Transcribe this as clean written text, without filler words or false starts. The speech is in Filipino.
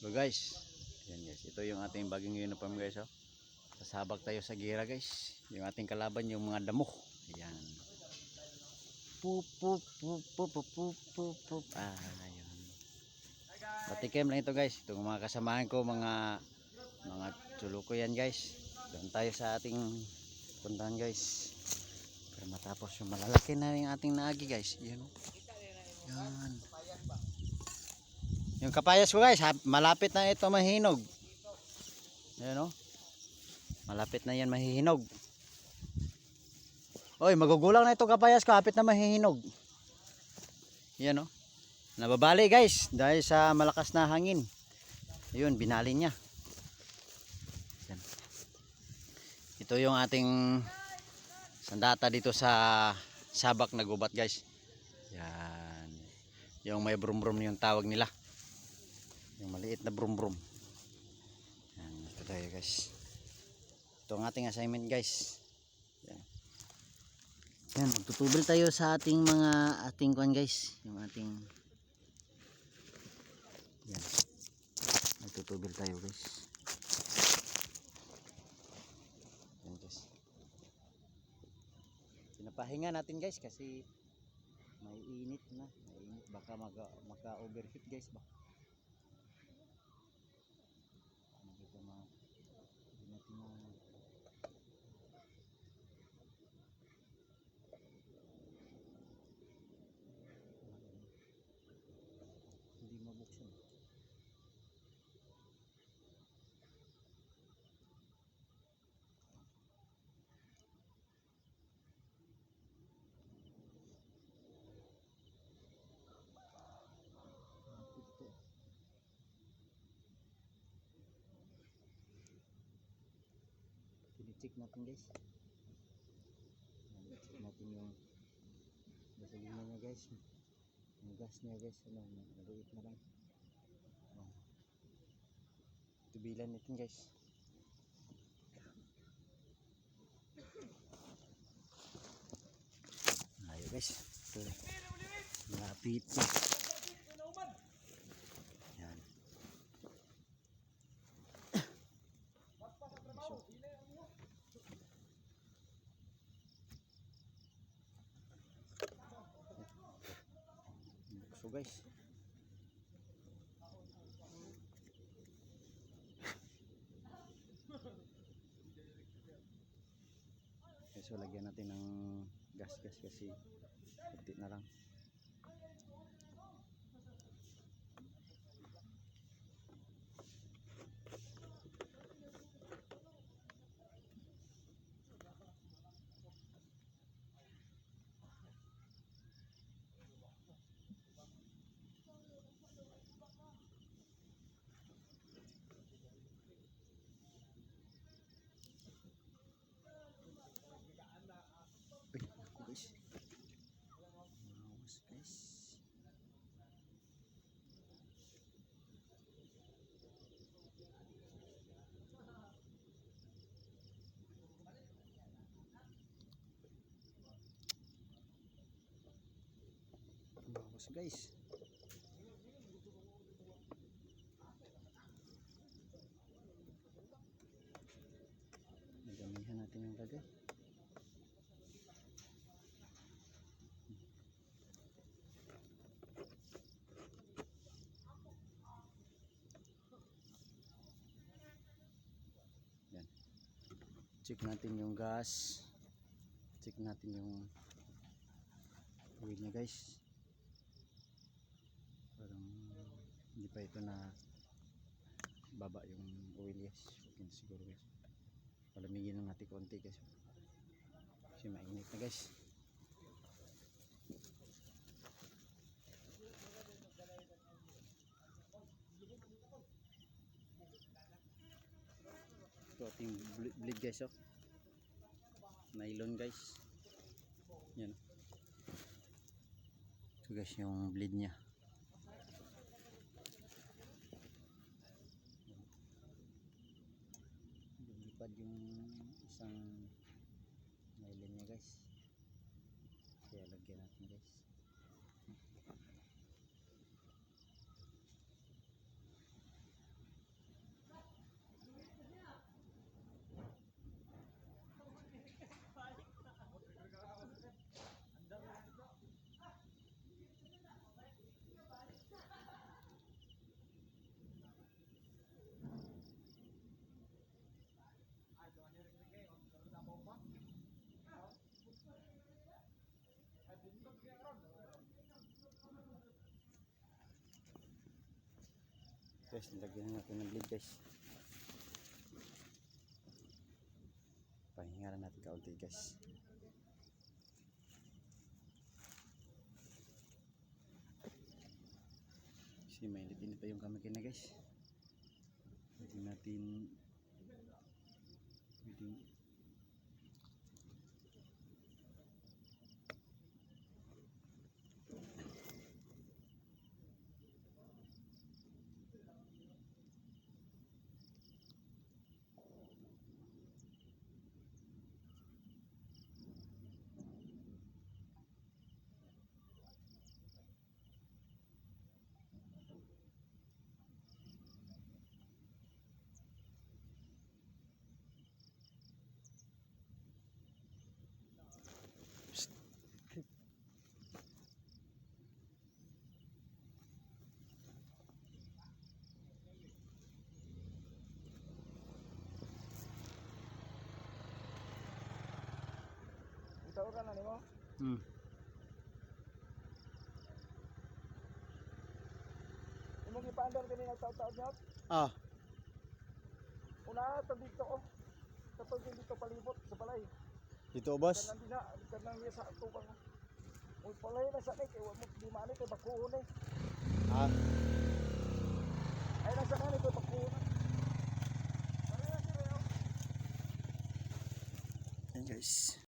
So guys, yan guys, ito yung ating bagong uniform guys, oh. Sasabak tayo sa gira guys. Yung ating kalaban yung mga damo. Ayan. Pup pup pup pup pup pup pup pup. Ayun. Patikim lang ito guys. Itong mga kasamahan ko, mga tsuluko yan guys. Doon tayo sa ating puntahan guys. Para matapos yung malalaki na yung ating naagi guys. Yan. Yan. Yung kapayas ko guys, malapit na ito mahinog. Ayan, oh. Malapit na yan mahihinog. Oy, magugulang na ito kapayas ko, hapit na mahihinog. Yan, oh. Nababali guys dahil sa malakas na hangin. Ayun, binali niya. Yan. Ito yung ating sandata dito sa sabak na gubat guys. Yan. Yung may brum brum yung tawag nila. Yung maliit na brum brum. Yan, ito tayo guys. Ito ang ating assignment guys. Yan. Yan, magtutubil tayo sa ating kuan guys. Yung ating yan. Magtutubil tayo guys. Yan guys. Pinapahinga natin guys kasi may init na. May init. Baka maka-overheat guys ba. Hindi mabuksan. Check natin guys. Check natin yung gasolina niya guys. Yung gas niya guys, ano, maliit na lang. Oh. Tubilan natin guys. Ayo guys. Ito. Malapit na. Yan. So guys. So lagyan natin ng gas kasi kunti na lang. Guys. Bawas guys. Nagamihan natin yung lagay. Yan. Check natin yung gas. Check natin yung oil niya guys. Parang hindi pa ito na baba yung oil guys. Okay na siguro guys. Palamigin lang natin konti guys. Kasi mainit na guys. Ito ating bleed guys, oh. Nylon guys. Yan. Ito guys yung bleed niya. Lumipad yung isang nylon niya guys. Kaya lagyan natin guys. Guys, nilagyan na natin ng lead guys. Pahinga lang natin kaunti guys. Kasi mainit-init pa yung kamakina guys. Pwede natin Ito ka na nimo. Imong ipaandar kini nagtaud-taud niya. Ah, Una ta dito oh. Kapag dito palibot sa balay. dito boss. Kanang dina, kanang niya sa tubang. Oy palay na sa kay wa mo di mani kay bakuhon eh. Ah, Ay nasa kani kay bakuhon. Pare na sir. yan guys.